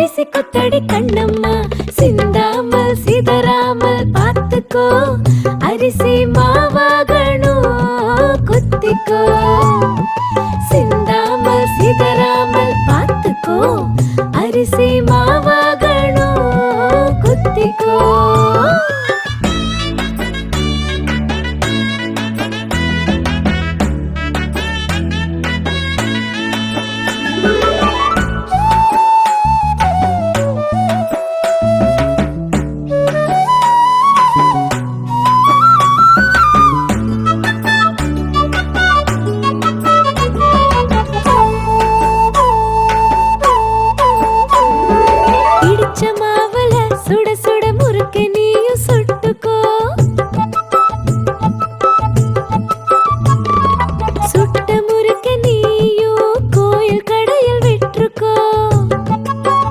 அரிசி கொத்தடி கண்ணம்மா, சிந்தாமல் சிதறாமல் பார்த்துக்கோ. அரிசி மாவாகணும் குத்திக்கோ. சிந்தாமல் சிதறாமல் பார்த்துக்கோ. அரிசி மா